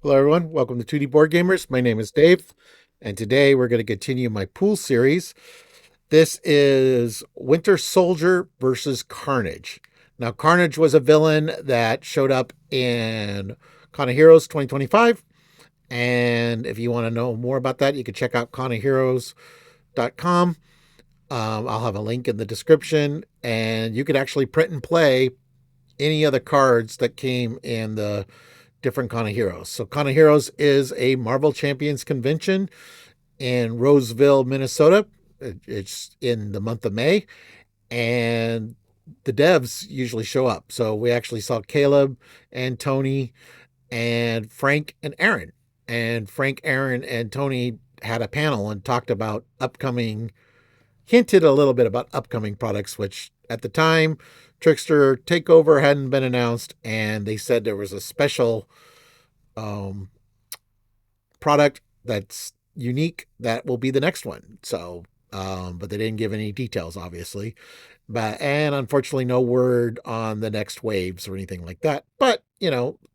Hello, everyone. Welcome to 2D Board Gamers. My name is Dave, and today we're going to continue my pool series. This is Winter Soldier versus Carnage. Now, Carnage was a villain that showed up in Con of Heroes 2025. And if you want to know more about that, you can check out conofheroes.com. I'll have a link in the description, and you could actually print and play any of the cards that came in the different Con of Heroes. So Con of Heroes is a Marvel Champions convention in Roseville, Minnesota. It's in the month of May, and the devs usually show up. So we actually saw Caleb and Tony and Frank and Aaron. And Frank, Aaron, and Tony had a panel and talked about hinted a little bit about upcoming products, which at the time, Trickster Takeover hadn't been announced, and they said there was a special um, product that's unique that will be the next one. So, but they didn't give any details, obviously. And unfortunately, no word on the next waves or anything like that. But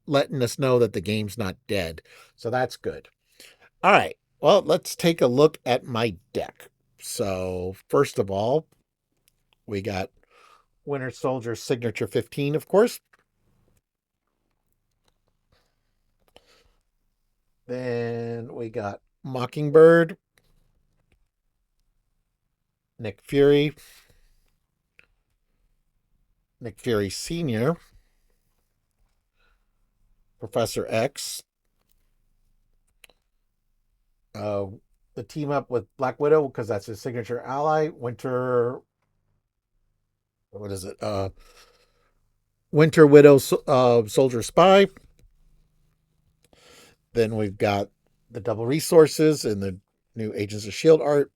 letting us know that the game's not dead, so that's good. All right. Well, let's take a look at my deck. So, first of all, we got Winter Soldier Signature 15, of course. Then we got Mockingbird, Nick Fury, Nick Fury Sr., Professor X, uh, the team up with Black Widow because that's his signature ally. What is it? Winter Widow, Soldier Spy. Then we've got the double resources and the new Agents of Shield art.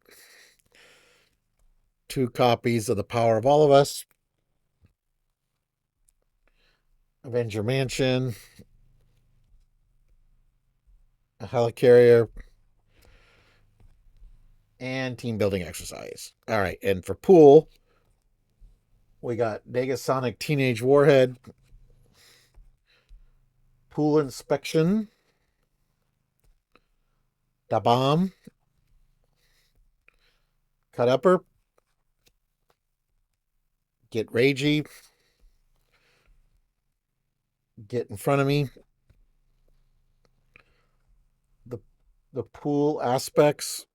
2 copies of the Power of All of Us, Avenger Mansion, a helicarrier, and team building exercise. All right, and for pool, we got Negasonic Teenage Warhead, Pool Inspection, Da Bomb, Cut Upper, Get Ragey, Get in Front of Me, the the pool aspects,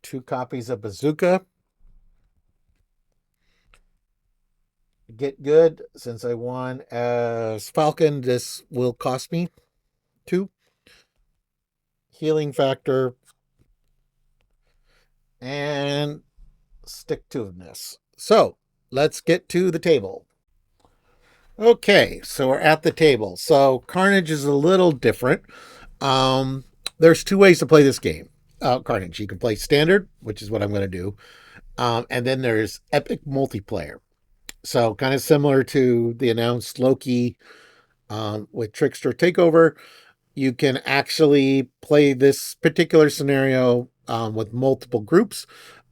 2 copies of Bazooka, Get Good. Since I won as Falcon, this will cost me 2. Healing Factor, and Stick to Itiveness. So let's get to the table. Okay, so we're at the table. So Carnage is a little different. Um, there's 2 ways to play this game. Carnage, you can play standard, which is what I'm going to do, and then there's epic multiplayer. So kind of similar to the announced Loki with Trickster Takeover, you can actually play this particular scenario with multiple groups.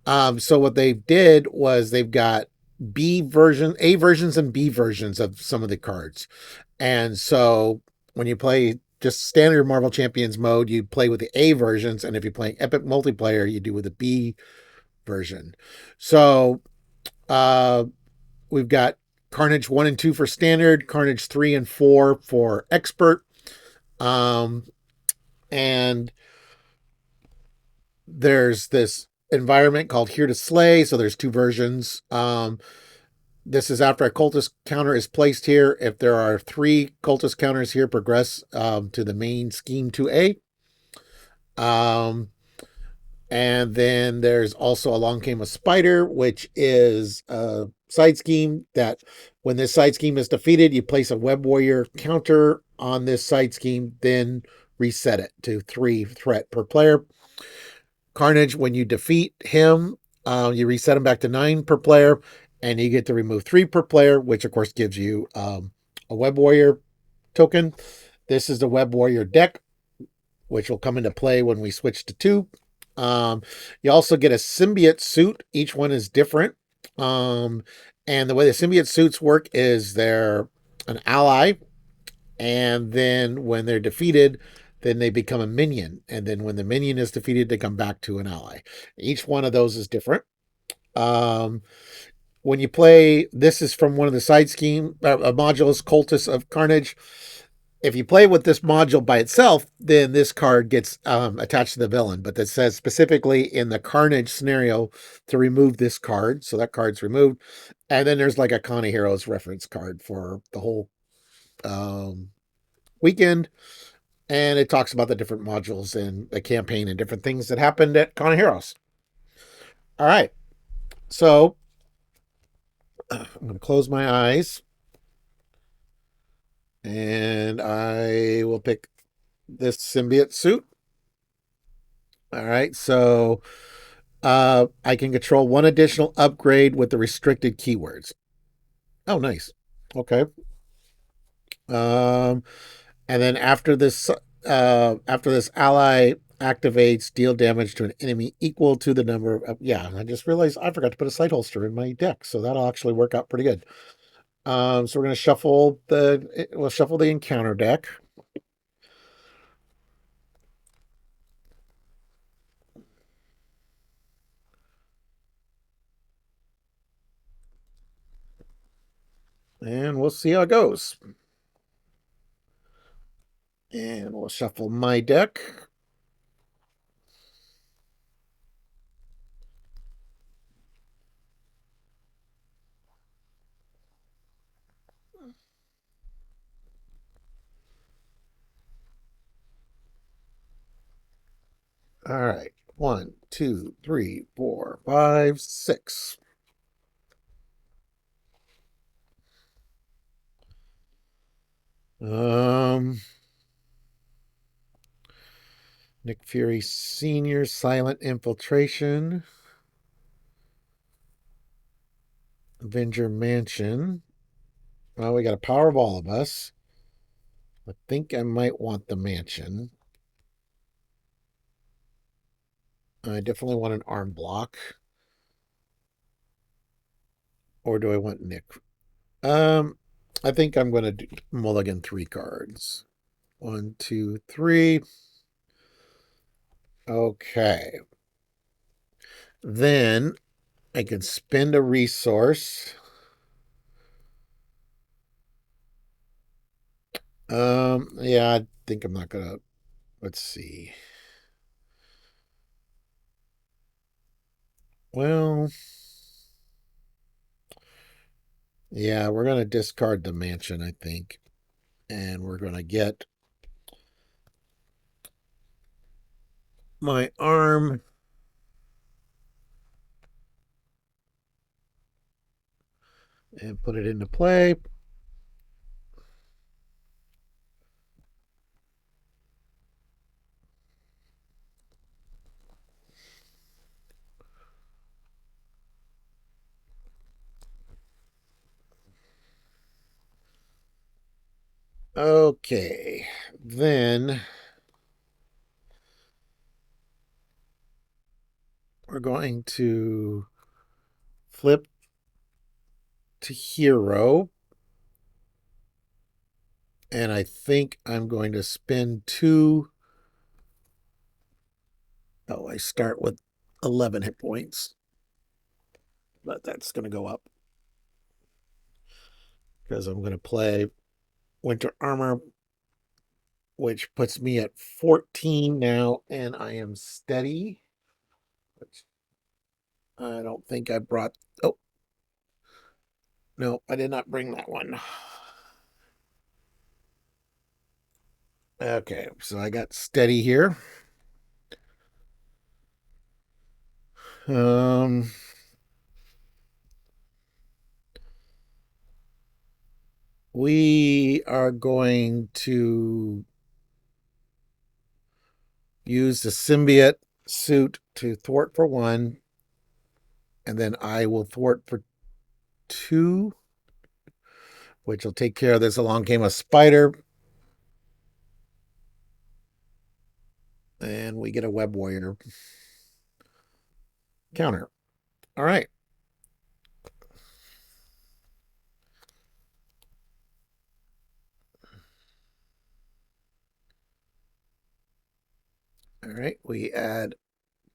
So what they did was they've got A versions and B versions of some of the cards. And so when you play just standard Marvel Champions mode, you play with the A versions. And if you're playing Epic Multiplayer, you do with the B version. So uh, we've got Carnage 1 and 2 for standard, Carnage 3 and 4 for expert. Um, and there's this environment called Here to Slay. So there's 2 versions. This is after a cultist counter is placed here. If there are 3 cultist counters here, progress to the main scheme 2A. And then there's also Along Came a Spider, which is a side scheme that when this side scheme is defeated, you place a Web Warrior counter on this side scheme, then reset it to 3 threat per player. Carnage, when you defeat him, you reset him back to 9 per player, and you get to remove 3 per player, which of course gives you a Web Warrior token. This is the Web Warrior deck, which will come into play when we switch to 2. You also get a symbiote suit. Each one is different. And the way the symbiote suits work is they're an ally, And then when they're defeated, then they become a minion. And then when the minion is defeated, they come back to an ally. Each one of those is different. Um, when you play, this is from one of the side scheme modules, Cultus of Carnage. If you play with this module by itself, then this card gets attached to the villain. But that says specifically in the Carnage scenario to remove this card. So that card's removed. And then there's like a Con of Heroes reference card for the whole um, weekend. And it talks about the different modules and the campaign and different things that happened at Con of Heroes. All right. So I'm going to close my eyes and I will pick this symbiote suit. All right. So I can control one additional upgrade with the restricted keywords. Oh, nice. Okay. Um, and then after this ally activates, deal damage to an enemy equal to the number of. Yeah, I just realized I forgot to put a sight holster in my deck, so that'll actually work out pretty good. So we're gonna we'll shuffle the encounter deck. And we'll see how it goes. And we'll shuffle my deck. All right. 1, 2, 3, 4, 5, 6. Nick Fury Sr. Silent Infiltration. Avenger Mansion. Well, we got a power of all of us. I think I might want the mansion. I definitely want an arm block. Or do I want Nick? I think I'm going to mulligan 3 cards. 1, 2, 3. Okay. Then I can spend a resource. Yeah, I think I'm not gonna. Let's see. Well, yeah, we're gonna discard the mansion, I think, and we're gonna get my arm. And put it into play. Okay, then we're going to flip to hero. And I think I'm going to spend 2. Oh, I start with 11 hit points. But that's going to go up because I'm going to play Winter Armor, which puts me at 14 now, and I am steady. Which I don't think I brought. Oh, no, I did not bring that one. Okay, so I got steady here. Um, we are going to use the symbiote suit to thwart for 1, and then I will thwart for 2, which will take care of this. Along came a spider, and we get a web warrior counter. All right. All right, we add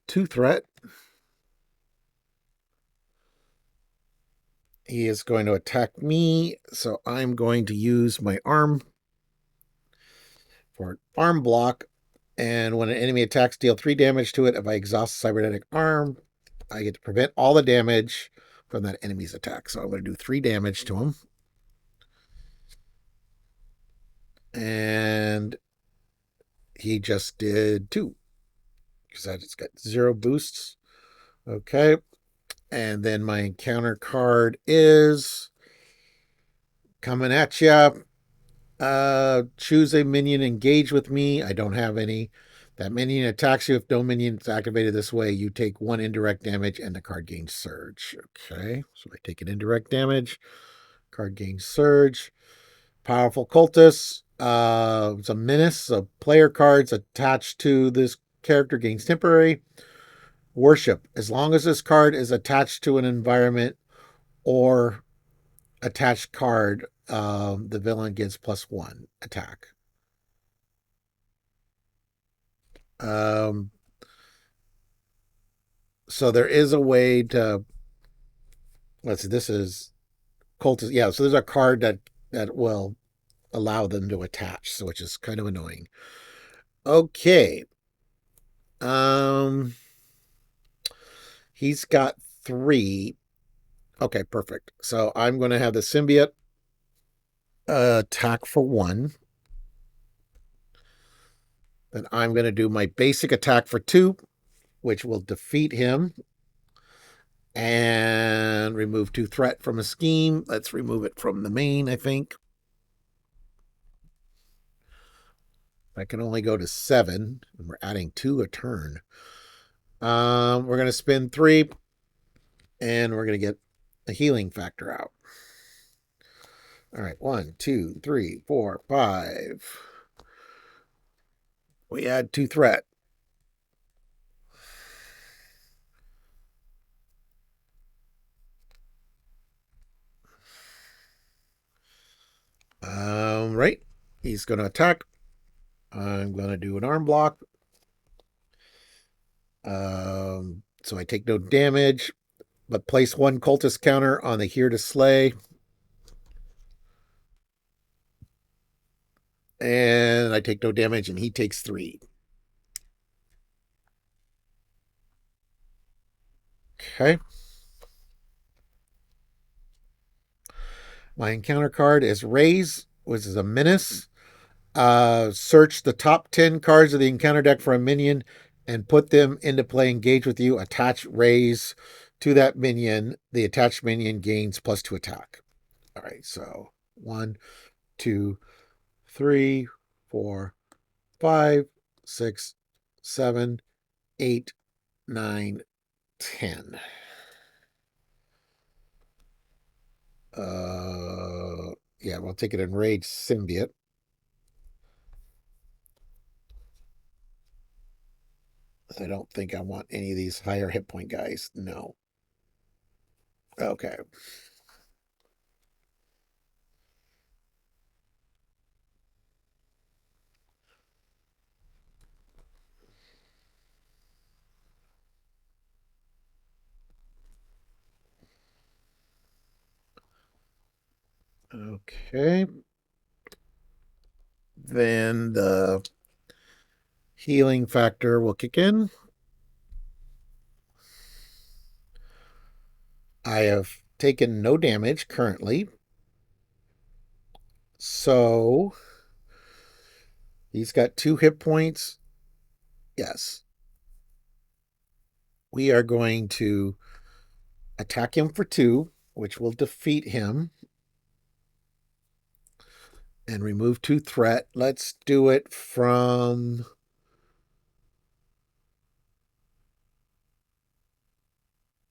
2 threat. He is going to attack me, so I'm going to use my arm for an arm block. And when an enemy attacks, deal 3 damage to it. If I exhaust the cybernetic arm, I get to prevent all the damage from that enemy's attack. So I'm going to do 3 damage to him. And he just did 2 because I just got 0 boosts. Okay. And then my encounter card is coming at you. Choose a minion, engage with me. I don't have any. That minion attacks you. If no minion is activated this way, you take 1 indirect damage and the card gains surge. Okay, so I take an indirect damage. Card gains surge. Powerful cultist. It's a menace. So player cards attached to this character gains temporary. Worship. As long as this card is attached to an environment or attached card, the villain gets +1 attack. So there is a way to, let's see, this is cultist. Yeah, so there's a card that will allow them to attach, so which is kind of annoying. Okay. Um he's got 3. Okay, perfect. So I'm going to have the symbiote attack for 1. Then I'm going to do my basic attack for 2, which will defeat him and remove 2 threat from a scheme. Let's remove it from the main, I think. I can only go to 7, and we're adding 2 a turn. We're going to spend 3, and we're going to get a healing factor out. All right, 1, 2, 3, 4, 5. We add 2 threat. Right. He's going to attack. I'm going to do an arm block. So I take no damage, but place 1 cultist counter on the Here to Slay. And I take no damage, and he takes 3. Okay. My encounter card is Raise, which is a menace. Search the top 10 cards of the encounter deck for a minion and put them into play. Engage with you. Attach Raise to that minion. The attached minion gains +2 attack. All right, so 1, 2, 3, 4, 5, 6, 7, 8, 9, 10. Yeah, we'll take it Enraged Symbiote. I don't think I want any of these higher hit point guys. No. Okay. Okay. Then the healing factor will kick in. I have taken no damage currently. So he's got 2 hit points. Yes. We are going to attack him for 2, which will defeat him and remove 2 threat. Let's do it from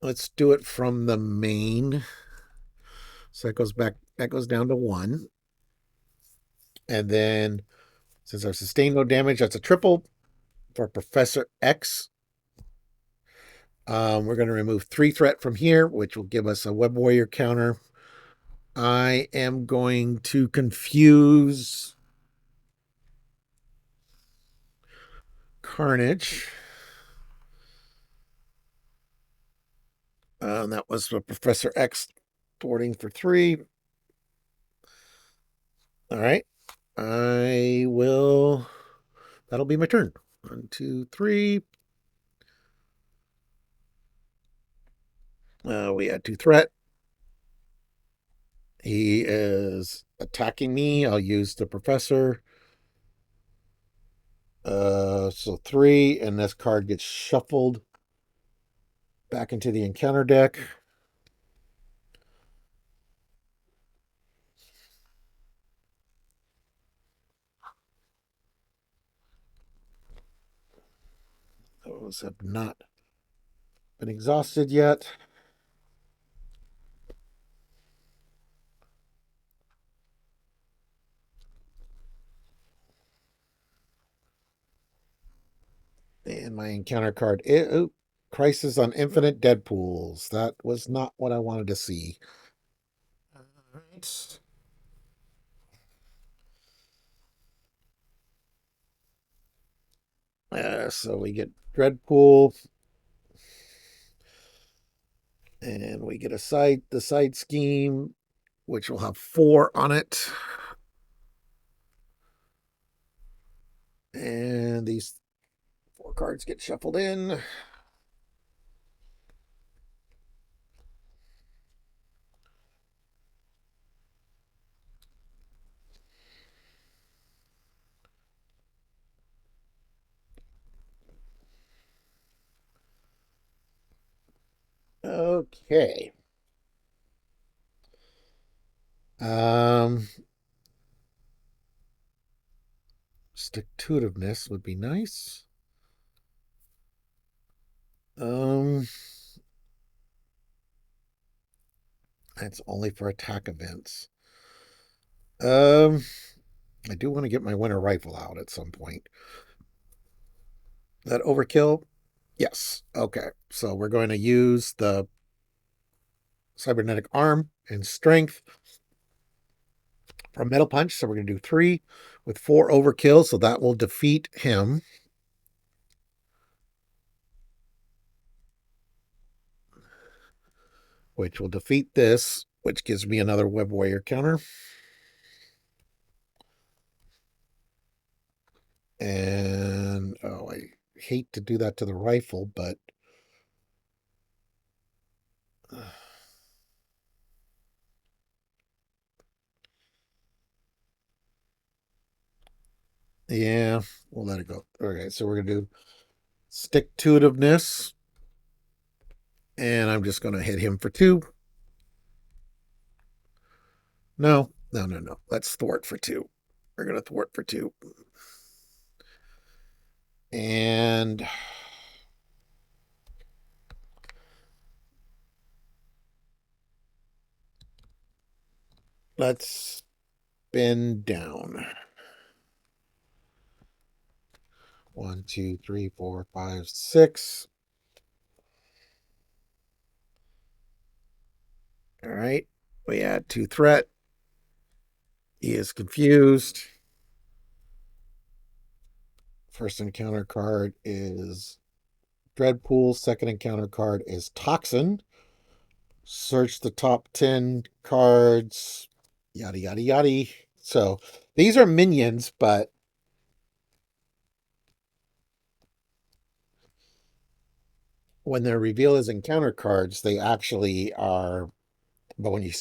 the main. So that goes down to 1. And then since I've sustained no damage, that's a triple for Professor X. We're going to remove 3 threat from here, which will give us a Web Warrior counter. I am going to confuse Carnage. And that was Professor X boarding for 3. All right. I will. That'll be my turn. 1, 2, 3. We add 2 threat. He is attacking me. I'll use the professor. So 3, and this card gets shuffled back into the encounter deck. Those have not been exhausted yet. And my encounter card is Crisis on Infinite Deadpools. That was not what I wanted to see. All right. So we get Dreadpool, and we get the side scheme, which will have 4 on it. And these 4 cards get shuffled in. Okay. Stick-to-itiveness would be nice. That's only for attack events. I do want to get my winter rifle out at some point. That overkill? Yes. Okay. So we're going to use the cybernetic arm and strength from Metal Punch. So we're going to do 3 with 4 overkill. So that will defeat him. Which will defeat this, which gives me another Web Warrior counter. And, oh, I hate to do that to the rifle, but yeah, we'll let it go. Okay, so we're going to do stick-to-itiveness. And I'm just going to hit him for 2. No. Let's thwart for 2. We're going to thwart for 2. And let's bend down. 1, 2, 3, 4, 5, 6. All right. We add 2 threat. He is confused. First encounter card is Dreadpool. Second encounter card is Toxin. Search the top 10 cards. Yada, yada, yada. So these are minions, but when they're revealed as encounter cards, they actually are. But when you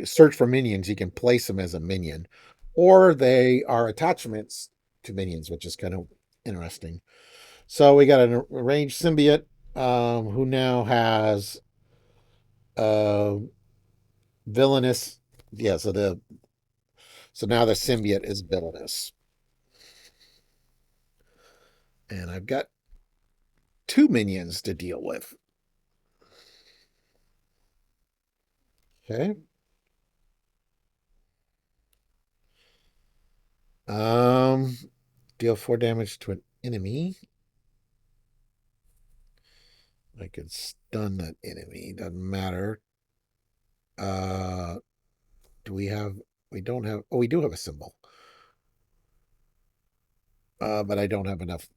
search for minions, you can place them as a minion, or they are attachments to minions, which is kind of interesting. So we got a ranged symbiote who now has villainous. Yeah, so now the symbiote is villainous, and I've got 2 minions to deal with. Okay. Um, Deal 4 damage to an enemy. I could stun that enemy. Doesn't matter. Do we have? We don't have. Oh, we do have a symbol. But I don't have enough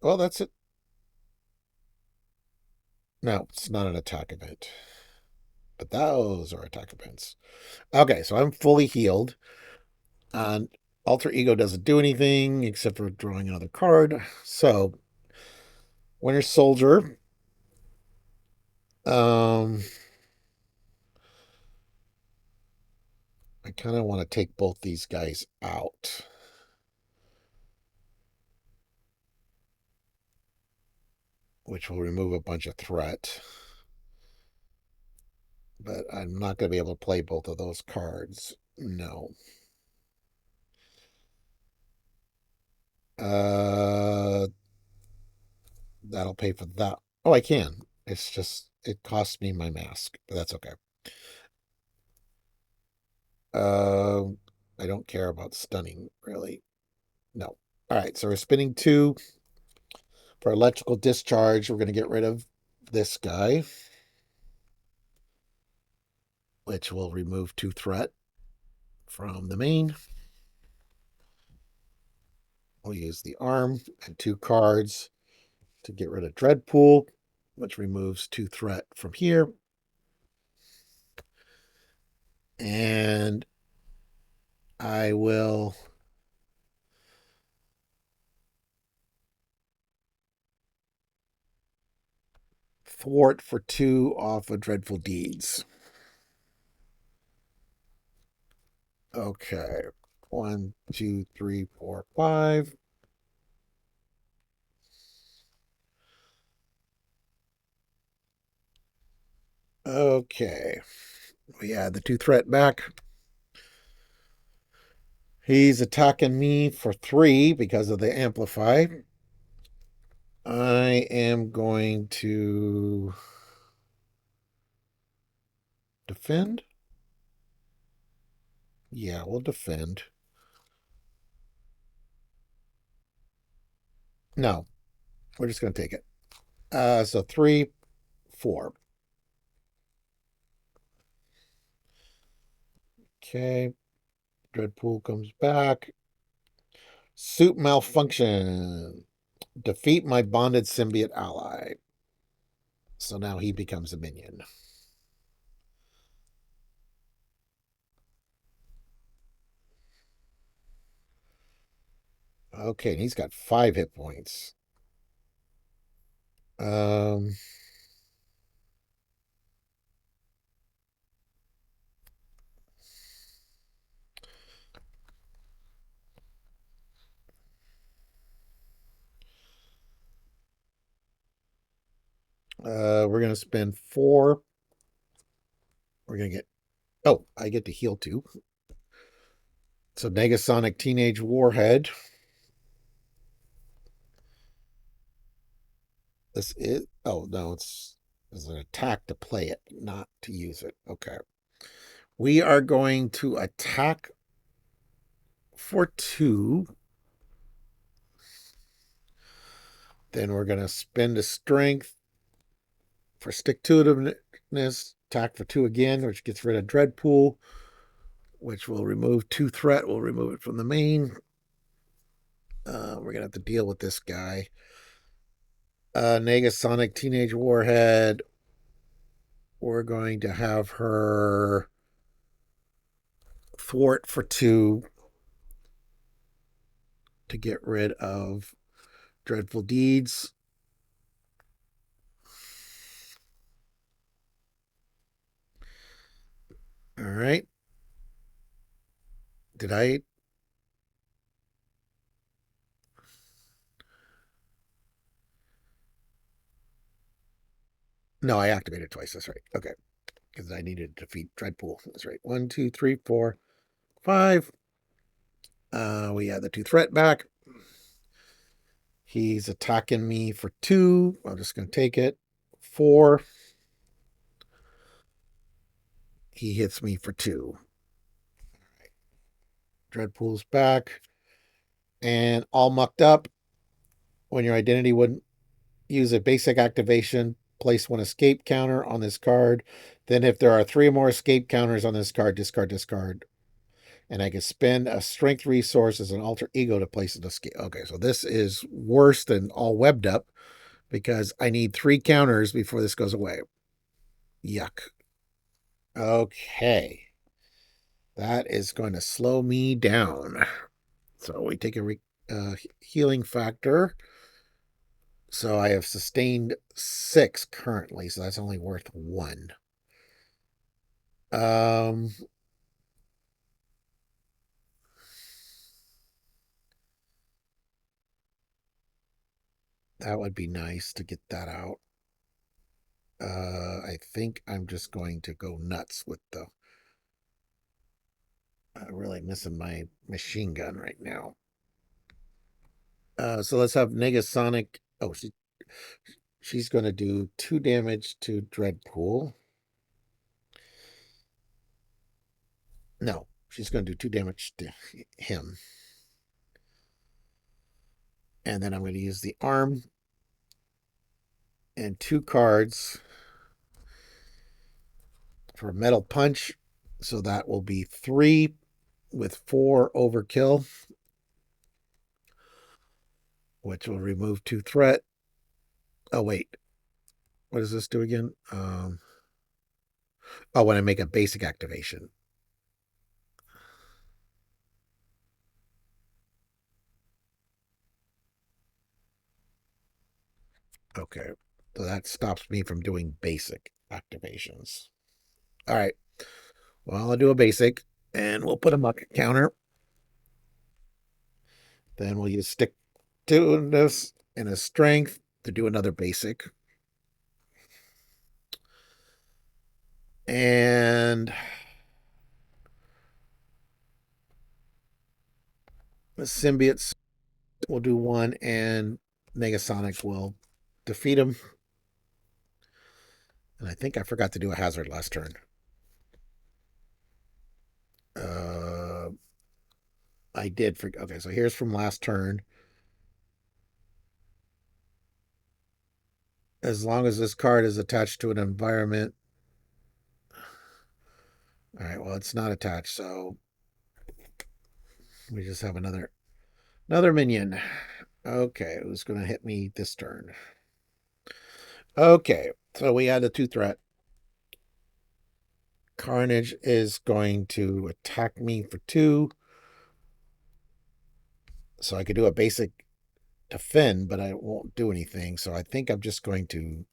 Well, that's it. No, it's not an attack event. But those are attack events. Okay, so I'm fully healed. And Alter Ego doesn't do anything except for drawing another card. So, Winter Soldier. Um, I kind of want to take both these guys out. Which will remove a bunch of threat. But I'm not going to be able to play both of those cards. No. Uh, that'll pay for that. Oh, I can. It's just it costs me my mask, but that's okay. Uh, I don't care about stunning really. No. All right, so we're spinning two for electrical discharge. We're going to get rid of this guy, which will remove two threat from the main. We'll use the arm and two cards to get rid of Dreadpool, which removes two threat from here. And I will thwart for two off of Dreadful Deeds. Okay. 1, 2, 3, 4, 5. Okay. We add the two threat back. He's attacking me for 3 because of the amplify. I am going to defend. Yeah, we'll defend. No, we're just going to take it. So 3, 4. Okay. Dreadpool comes back. Suit malfunction. Defeat my bonded symbiote ally. So now he becomes a minion. Okay, and he's got 5 hit points. Um, we're gonna spend 4. We're gonna get. Oh, I get to heal 2. So Negasonic Teenage Warhead. This is. Oh no, it's an attack to play it, not to use it. Okay. We are going to attack for 2. Then we're gonna spend a strength for stick to itiveness. Attack for 2 again, which gets rid of Dreadpool, which will remove 2 threat. We'll remove it from the main. We're gonna have to deal with this guy. Negasonic Teenage Warhead. We're going to have her thwart for 2 to get rid of Dreadful Deeds. All right. Did I? No, I activated twice. That's right. Okay. Because I needed to defeat Dreadpool. That's right. 1, 2, 3, 4, 5. We had the 2 threat back. He's attacking me for 2. I'm just going to take it. 4. He hits me for 2. Dreadpool's back. And all mucked up. When your identity wouldn't use a basic activation, place 1 escape counter on this card. Then if there are 3 or more escape counters on this card, discard. And I can spend a strength resource as an alter ego to place an escape. Okay, so this is worse than all webbed up because I need 3 counters before this goes away. Yuck. Okay. That is going to slow me down. So we take a healing factor. So I have sustained 6 currently, so that's only worth 1. Um, that would be nice to get that out. I think I'm just going to go nuts with the really missing my machine gun right now. So let's have Negasonic. Oh, she's going to do 2 damage to Dreadpool. No, she's going to do 2 damage to him. And then I'm going to use the arm and 2 cards for Metal Punch. So that will be 3 with 4 overkill, which will remove 2 threat. Oh, wait. What does this do again? When I make a basic activation. Okay. So that stops me from doing basic activations. All right. Well, I'll do a basic and we'll put a muck counter. Then we'll use stick to this and a strength to do another basic. And the symbiotes will do 1 and Negasonic will defeat him. And I think I forgot to do a hazard last turn. I did. Okay, so here's from last turn. As long as this card is attached to an environment. All right, well, it's not attached, so we just have another minion. Okay, who's going to hit me this turn? Okay, so we had a 2 threat. Carnage is going to attack me for 2. So I could do a basic defend, but I won't do anything. So I think I'm just going to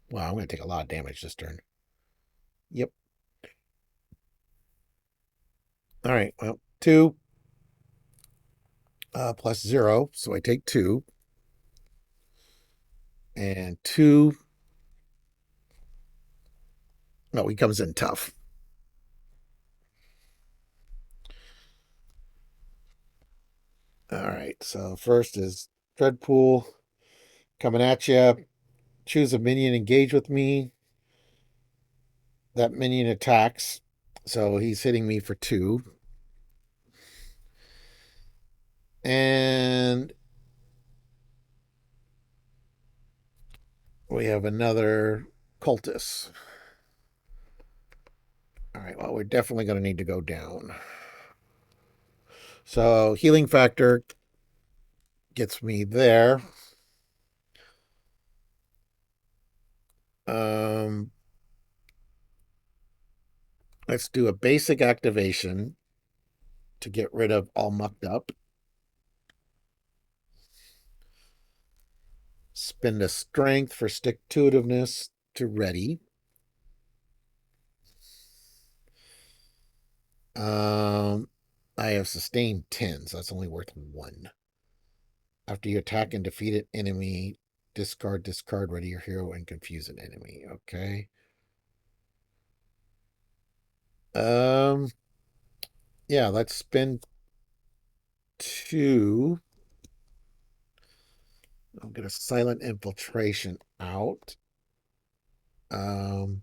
wow, I'm going to take a lot of damage this turn. Yep. All right. Well, 2 plus 0. So I take 2. And 2. Oh, he comes in tough. All right. So first is Dreadpool coming at you. Choose a minion, engage with me. That minion attacks. So he's hitting me for 2. And we have another cultist. All right, well, we're definitely going to need to go down. So healing factor gets me there. Um, let's do a basic activation to get rid of all mucked up. Spend a strength for stick-to-itiveness to ready. I have sustained 10, so that's only worth 1. After you attack and defeat an enemy, discard, ready your hero, and confuse an enemy. Okay. Yeah, let's spend 2. I'll get a silent infiltration out. Um,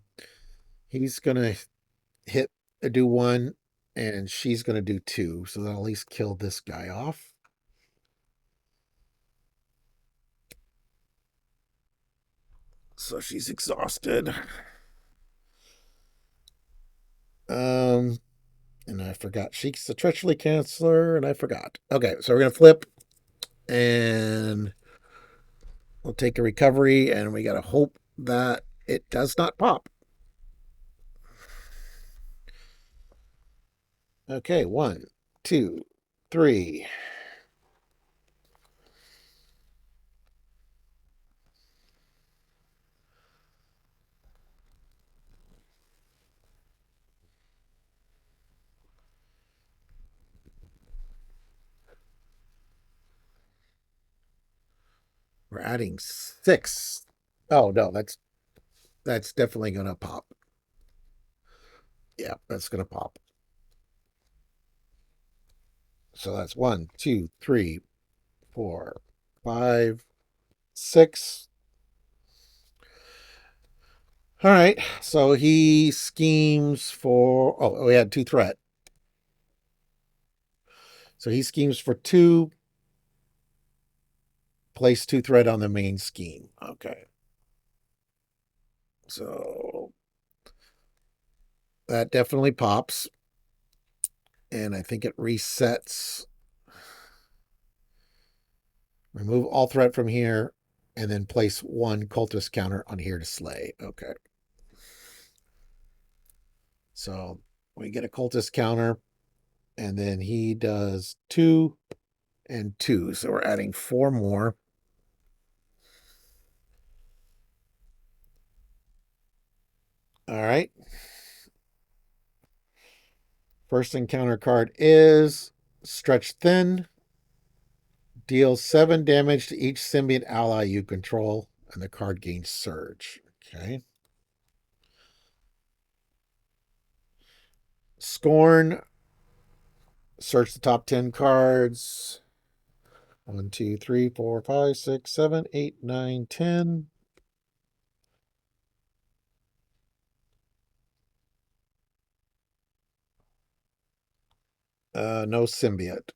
he's gonna hit do 1, and she's gonna do 2, so that'll at least kill this guy off. So she's exhausted. Um, and I forgot. She's the treachery canceler, and I forgot. Okay, so we're gonna flip, and we'll take a recovery, and we gotta hope that it does not pop. Okay, 1, 2, 3. We're adding 6. Oh no, that's definitely gonna pop. Yeah, that's gonna pop. So that's 1, 2, 3, 4, 5, 6. All right. So he schemes for. Oh, we had 2 threat. So he schemes for 2. Place 2 threat on the main scheme. Okay. So that definitely pops, and I think it resets. Remove all threat from here, and then place 1 cultist counter on here to slay. Okay. So we get a cultist counter, and then he does 2 and 2. So we're adding 4 more. All right. First encounter card is Stretch Thin. Deals 7 damage to each symbiote ally you control, and the card gains Surge. Okay. Scorn. Search the top 10 cards. 1, 2, 3, 4, 5, 6, 7, 8, 9, 10. No symbiote.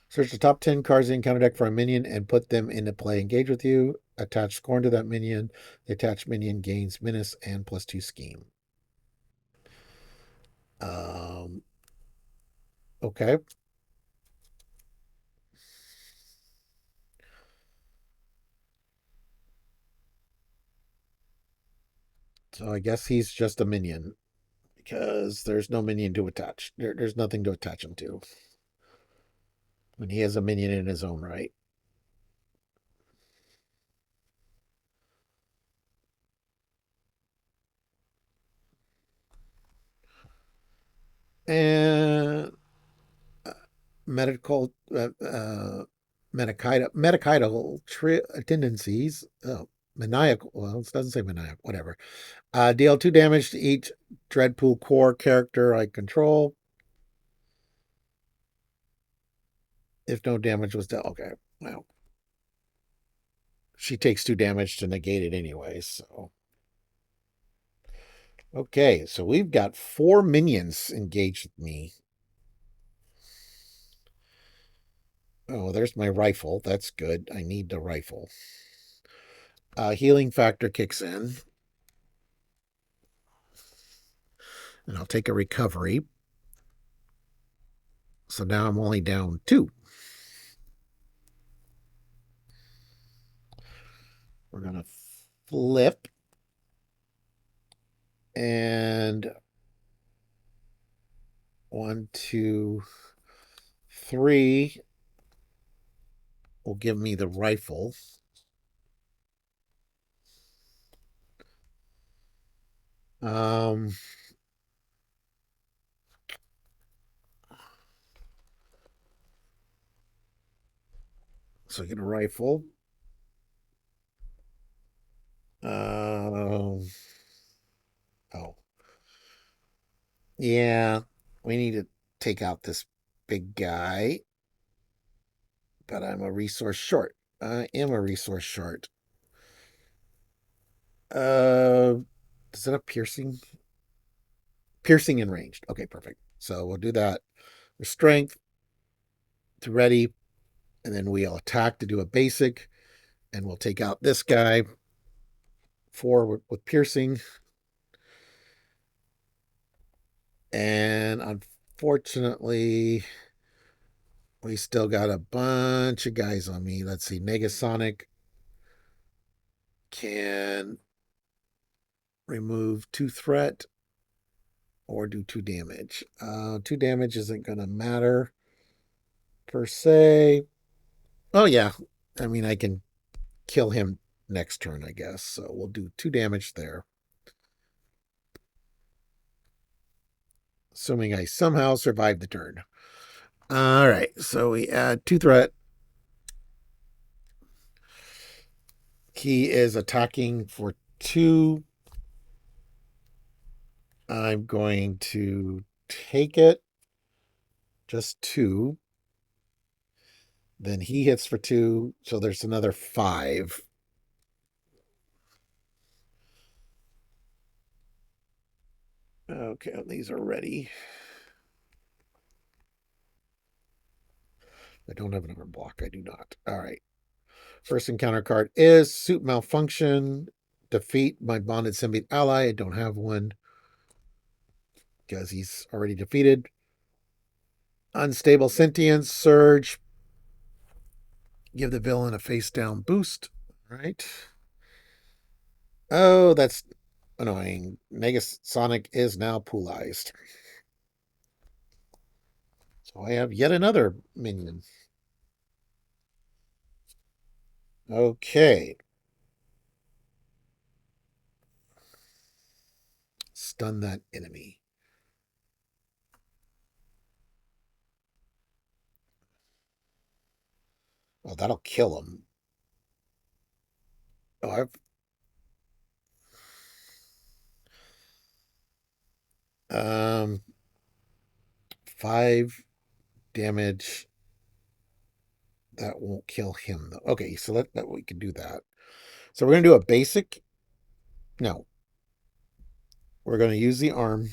Search the top 10 cards in the encounter deck for a minion and put them into play. Engage with you. Attach Scorn to that minion. The attached minion gains Menace and +2 Scheme. Um, okay. So I guess he's just a minion because there's no minion to attach. There's nothing to attach him to. When he has a minion in his own right. And medical medicidal tendencies. Oh, maniacal. Well, it doesn't say maniacal. Whatever. Deal 2 damage to each Dreadpool core character I control. If no damage was dealt. Okay. Well, she takes 2 damage to negate it anyway. So okay. So we've got 4 minions engaged with me. Oh, there's my rifle. That's good. I need the rifle. Healing factor kicks in. And I'll take a recovery. So now I'm only down 2. We're going to flip. And 1, 2, 3 will give me the rifle. So I get a rifle. Oh. Yeah, we need to take out this big guy. But I'm a resource short. I am a resource short. Is it a piercing? Piercing and ranged. Okay, perfect. So we'll do that. Strength. to ready, and then we'll attack to do a basic, and we'll take out this guy 4 with piercing. And unfortunately, we still got a bunch of guys on me. Let's see. Negasonic can remove 2 threat or do 2 damage. 2 damage isn't going to matter per se. Oh, yeah. I mean, I can kill him next turn, I guess. So we'll do 2 damage there. Assuming I somehow survive the turn. All right. So we add 2 threat. He is attacking for 2. I'm going to take it. Just 2. Then he hits for 2. So there's another 5. Okay, these are ready. I don't have another block. I do not. All right. First encounter card is Suit Malfunction. Defeat my bonded symbiote ally. I don't have one because he's already defeated. Unstable Sentience. Surge. Give the villain a face down boost. All right. Oh, that's annoying. Negasonic is now poolized. So I have yet another minion. Okay. Stun that enemy. Oh, that'll kill him. Oh, I've 5 damage. That won't kill him though. Okay, so that we can do that. So we're gonna do a basic. No, we're gonna use the arm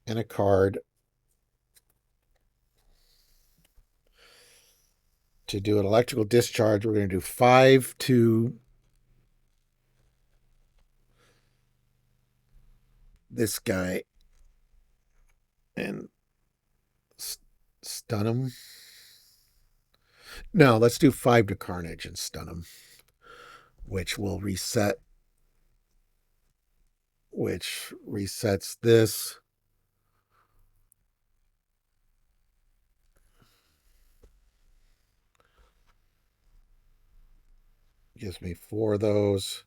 and a card to do an electrical discharge. We're gonna do 5 to this guy and stun him. No, let's do 5 to Carnage and stun him, which will reset. Which resets this. Gives me 4 of those.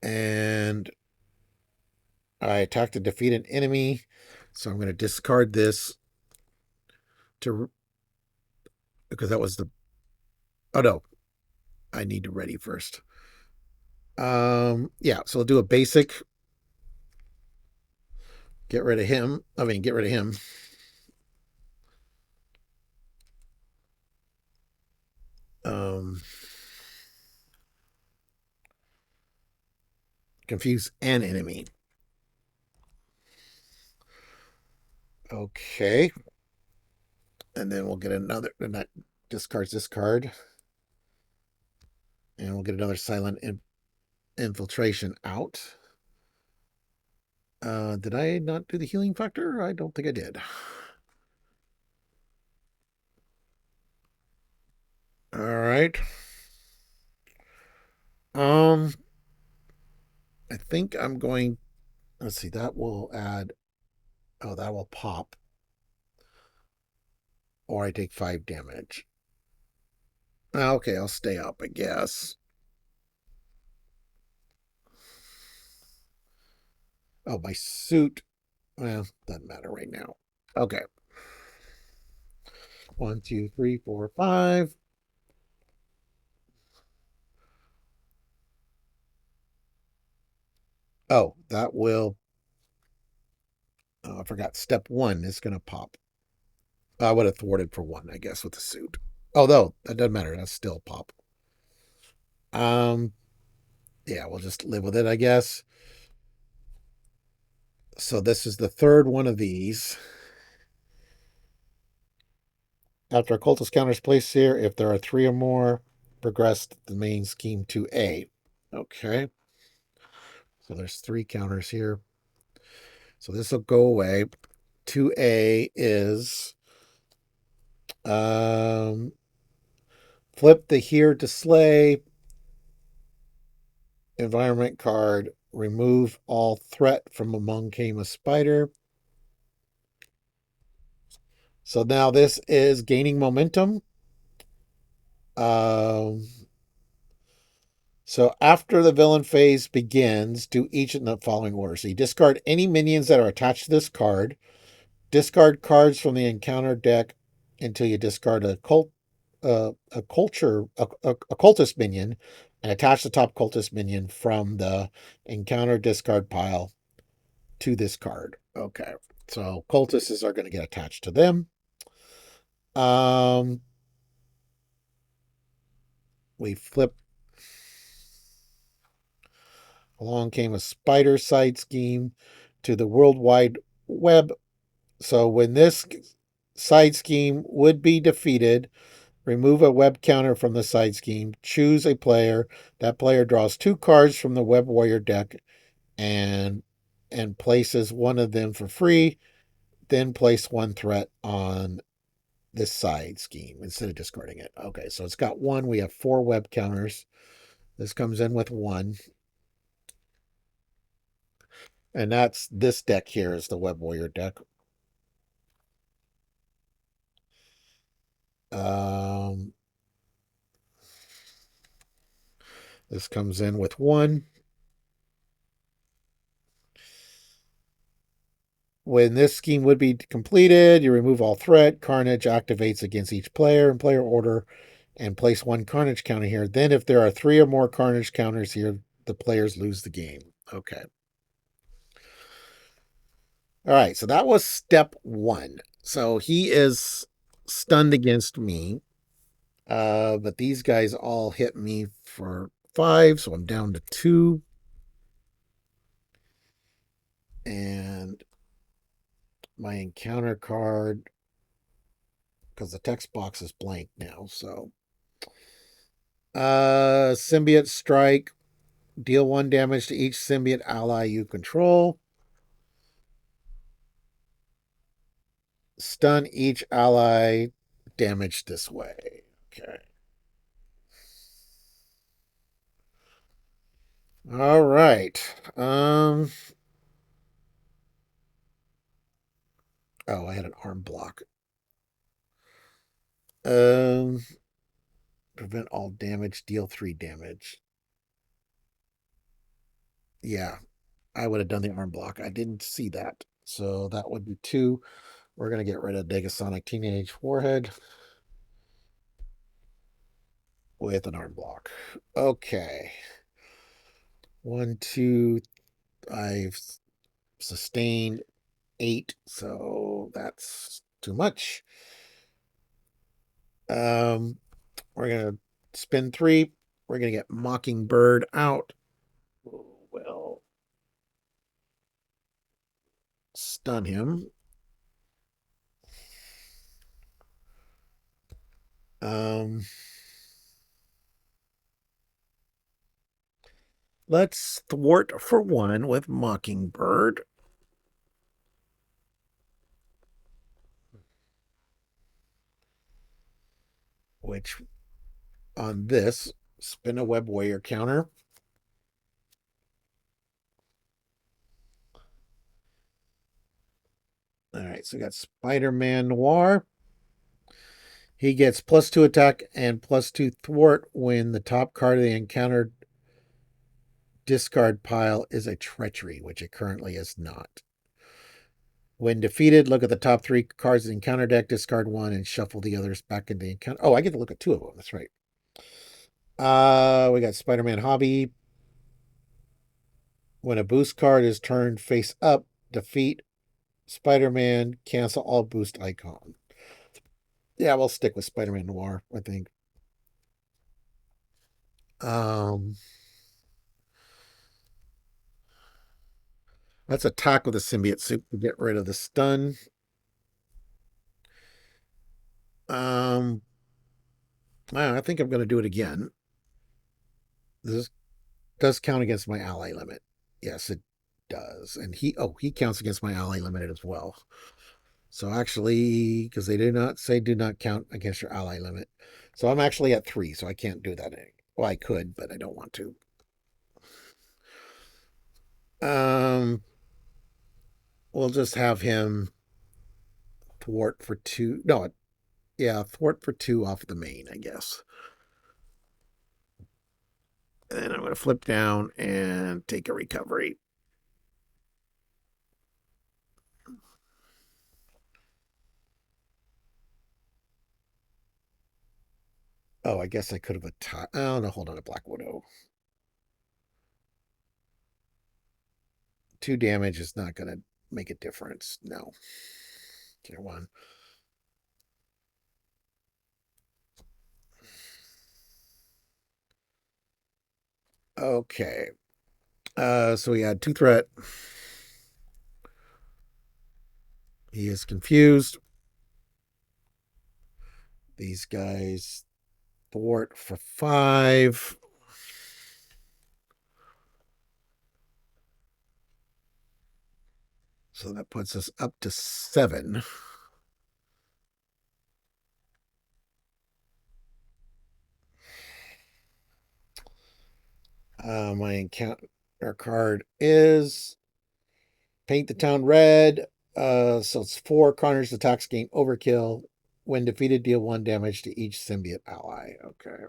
And I attack to defeat an enemy. So I'm going to discard this to because that was the. Oh no, I need to ready first. Yeah, so I'll do a basic. Get rid of him. Get rid of him. Confuse an enemy. Okay. And then we'll get another. And that discards this card. And we'll get another silent infiltration out. Did I not do the healing factor? I don't think I did. All right. I think I'm going. Let's see. That will add. Oh, that will pop. Or I take 5 damage. Okay, I'll stay up, I guess. Oh, my suit. Well, doesn't matter right now. Okay. 1, 2, 3, 4, 5. Oh, that will. Oh, I forgot. Step 1 is going to pop. I would have thwarted for 1, I guess, with the suit. Although, that doesn't matter. That's still pop. Yeah, we'll just live with it, I guess. So this is the third one of these. After a cultist counter is placed here, if there are 3 or more, progress the main scheme to A. Okay. So there's 3 counters here. So this will go away. 2A is flip the here to slay environment card, remove all threat from among came a spider. So now this is gaining momentum. Um, so after the villain phase begins, do each in the following order. So you discard any minions that are attached to this card. Discard cards from the encounter deck until you discard a cultist minion, and attach the top cultist minion from the encounter discard pile to this card. Okay, so cultists are going to get attached to them. Um, we flip. Along came a spider side scheme to the World Wide Web. So when this side scheme would be defeated, remove a web counter from the side scheme, choose a player. That player draws 2 cards from the Web Warrior deck and places one of them for free. Then place 1 threat on this side scheme instead of discarding it. Okay, so it's got 1. We have 4 web counters. This comes in with 1. And that's this deck here is the Web Warrior deck. Um, this comes in with 1. When this scheme would be completed, you remove all threat. Carnage activates against each player in player order and place 1 Carnage counter here. Then, if there are 3 or more Carnage counters here, the players lose the game. Okay. All right. So that was step 1. So he is stunned against me. But these guys all hit me for 5. So I'm down to 2. And my encounter card, because the text box is blank now. So symbiote strike, deal 1 damage to each symbiote ally you control. Stun each ally damage this way. Okay. All right. Oh, I had an arm block. Um prevent all damage, deal 3 damage. Yeah, I would have done the arm block. I didn't see that. So that would be 2. We're going to get rid of Negasonic Teenage Warhead with an arm block. Okay. 1, 2. I've sustained 8, so that's too much. We're going to spin 3. We're going to get Mockingbird out. We'll stun him. Let's thwart for 1 with Mockingbird. Which on this, spin a Web Warrior counter. All right, so we got Spider-Man Noir. He gets +2 attack and +2 thwart when the top card of the encounter discard pile is a treachery, which it currently is not. When defeated, look at the top 3 cards of the encounter deck, discard 1, and shuffle the others back into the encounter. Oh, I get to look at 2 of them. That's right. We got Spider-Man Hobby. When a boost card is turned face up, defeat Spider-Man, cancel all boost icon. Yeah, we'll stick with Spider-Man Noir, I think. Um, let's attack with a symbiote suit to get rid of the stun. Um, I think I'm going to do it again. This does count against my ally limit. Yes, it does. And he counts against my ally limit as well. So actually, because they do not say do not count against your ally limit. So I'm actually at 3, so I can't do that. Well, I could, but I don't want to. Um, we'll just have him thwart for 2. No, yeah, thwart for 2 off the main, I guess. And then I'm going to flip down and take a recovery. Oh, I guess I could have attacked. Oh, no, hold on, a Black Widow. 2 damage is not going to make a difference. No. Tier 1. Okay. So we had 2 threat. He is confused. These guys thwart for 5. So that puts us up to 7. My encounter card is paint the town red. So it's 4 Carnage attacks gain overkill. When defeated, deal 1 damage to each symbiote ally. Okay.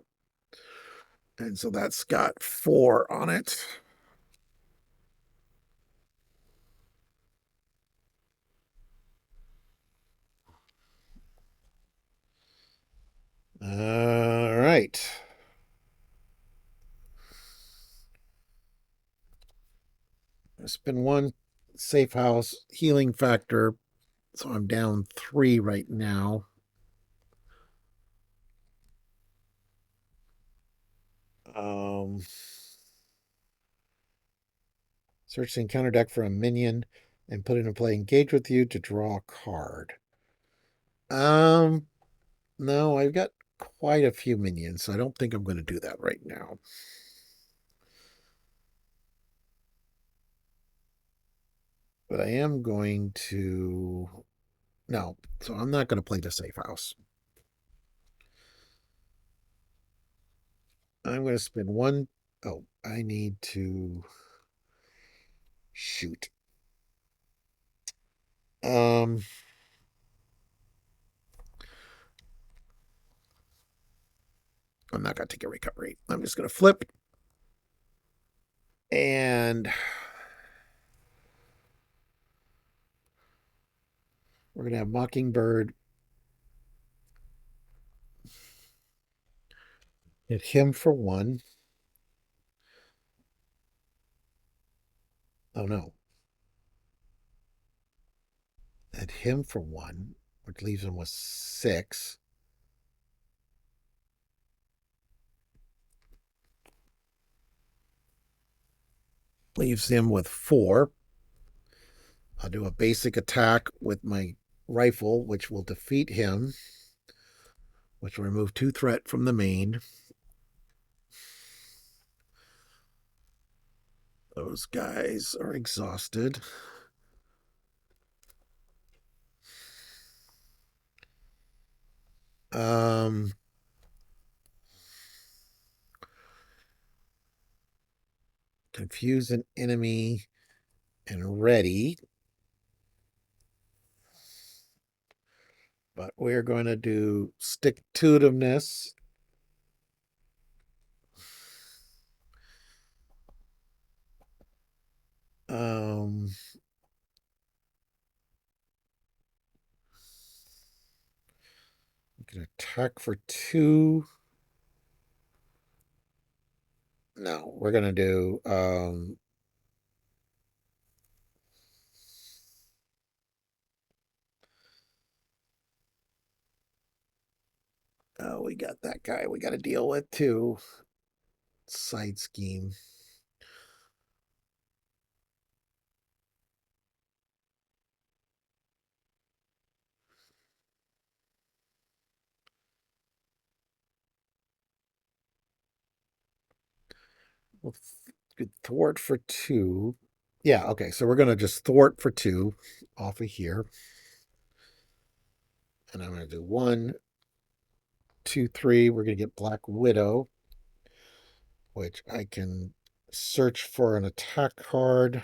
And so that's got 4 on it. All right. Spin 1 safe house healing factor. So I'm down 3 right now. Um, search the encounter deck for a minion and put it in play. Engage with you to draw a card. Um, no, I've got quite a few minions, so I don't think I'm going to do that right now. But I am going to. No, so I'm not going to play the safe house. I'm going to spend 1. Oh, I need to shoot. Um, I'm not going to take a recovery. I'm just going to flip. And we're going to have Mockingbird hit him for 1. Oh, no. Hit him for 1, which leaves him with 6. Leaves him with 4. I'll do a basic attack with my rifle, which will defeat him, which will remove 2 threat from the main. Those guys are exhausted. Confuse an enemy and ready. But we're going to do stick to itiveness. We can attack for 2. No, we're going to do oh, we got that guy we got to deal with too. Side scheme. Well, thwart for 2. Yeah, okay, so we're going to just thwart for 2 off of here. And I'm going to do 1, 2, 3. We're going to get Black Widow, which I can search for an attack card.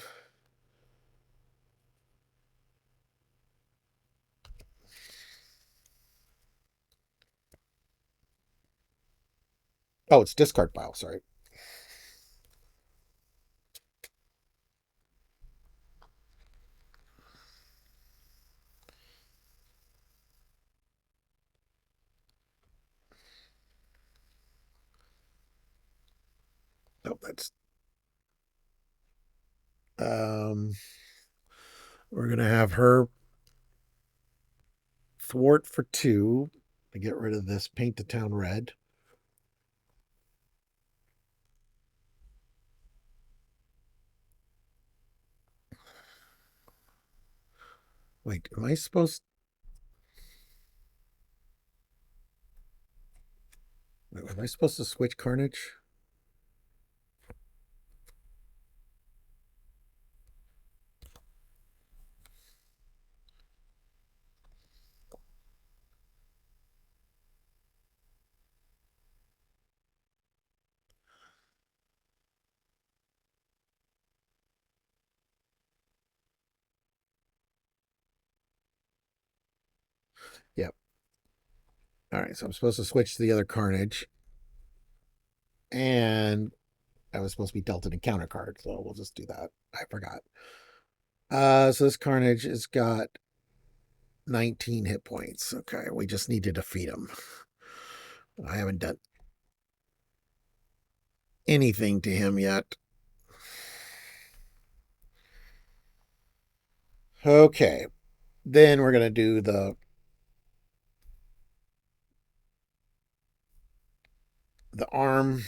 Oh, it's discard pile, sorry. Oh, that's um we're going to have her thwart for 2 to get rid of this paint the town red. Wait, am I supposed to switch Carnage? Yep. All right, so I'm supposed to switch to the other Carnage. And I was supposed to be dealt an encounter card, so we'll just do that. I forgot. So this Carnage has got 19 hit points. Okay, we just need to defeat him. I haven't done anything to him yet. Okay, then we're gonna do the arm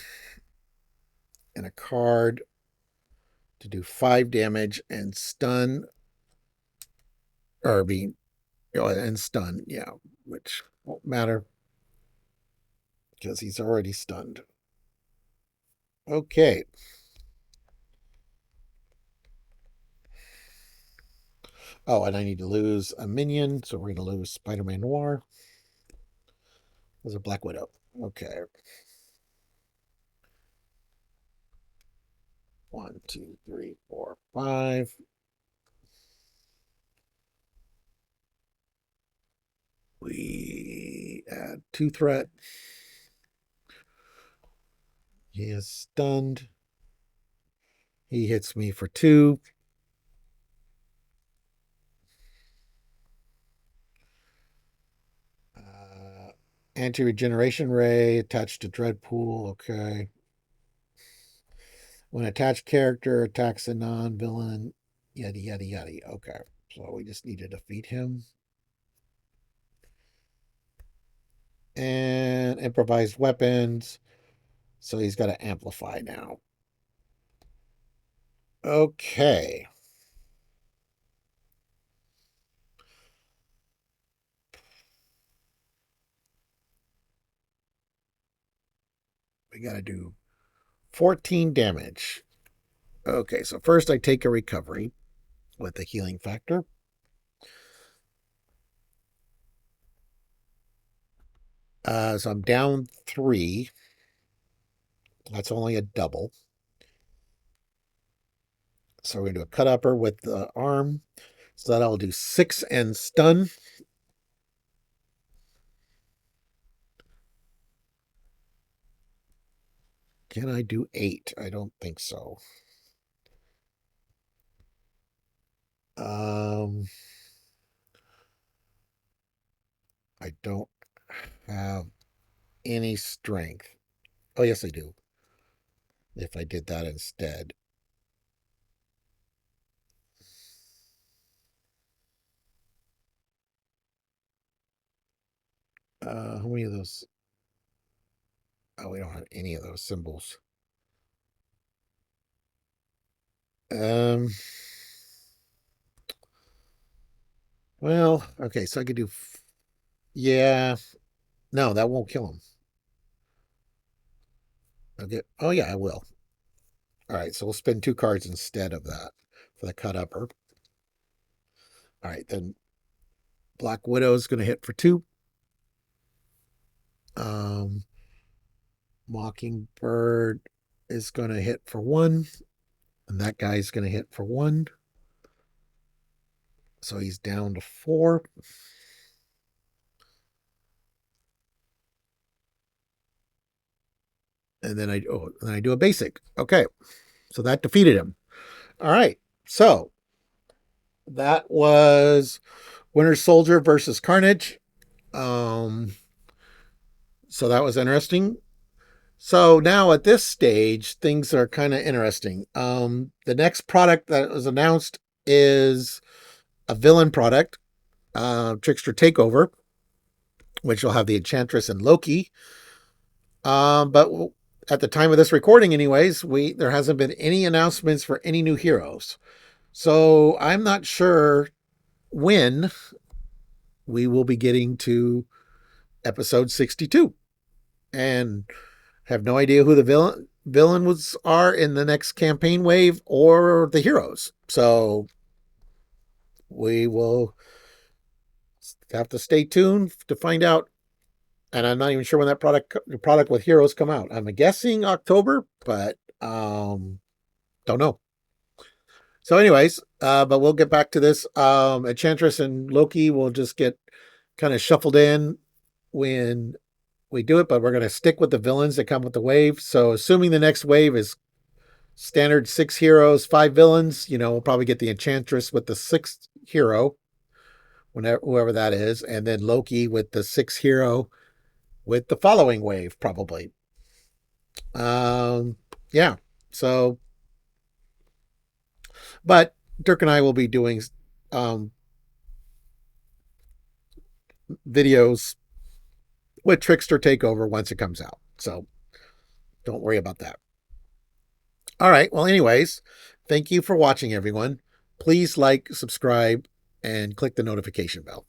and a card to do 5 damage and stun, or be and stun. Yeah, which won't matter because he's already stunned. Okay. Oh, and I need to lose a minion, so we're going to lose Spider-Man Noir. There's a Black Widow. Okay. 1, 2, 3, 4, 5. We add 2 threat. He is stunned. He hits me for 2. Anti-regeneration ray attached to Dreadpool. Okay. When attached character attacks a non-villain, yada yada yada. Okay. So we just need to defeat him. And improvised weapons. So he's got to amplify now. Okay. We got to do 14 damage. Okay, so first I take a recovery with the healing factor. So I'm down 3. That's only a double. So we're going to do a cut upper with the arm. So that'll do 6 and stun. Can I do 8? I don't think so. I don't have any strength. Oh, yes, I do. If I did that instead. How many of those? Oh, we don't have any of those symbols. Um, well, okay, so I could do, yeah, no, that won't kill him. Okay, oh yeah, I will. All right, so we'll spend 2 cards instead of that for the cut upper. All right, then Black Widow is going to hit for 2. Um, Mockingbird is going to hit for 1. And that guy's going to hit for 1. So he's down to 4. And then I do a basic. Okay. So that defeated him. All right. So that was Winter Soldier versus Carnage. So that was interesting. So now at this stage, things are kind of interesting. The next product that was announced is a villain product, Trickster Takeover, which will have the Enchantress and Loki. But at the time of this recording, anyways, there hasn't been any announcements for any new heroes. So I'm not sure when we will be getting to episode 62. And have no idea who the villains are in the next campaign wave or the heroes. So we will have to stay tuned to find out. And I'm not even sure when that product with heroes come out. I'm guessing October, but don't know. So anyways, but we'll get back to this. Enchantress and Loki will just get kind of shuffled in when we do it, but we're going to stick with the villains that come with the wave. So assuming the next wave is standard 6 heroes, 5 villains, we'll probably get the Enchantress with the 6th hero, whoever that is, and then Loki with the 6th hero with the following wave, probably. Yeah. So, but Dirk and I will be doing videos with Trickster Takeover once it comes out. So don't worry about that. All right. Well, anyways, thank you for watching, everyone. Please like, subscribe, and click the notification bell.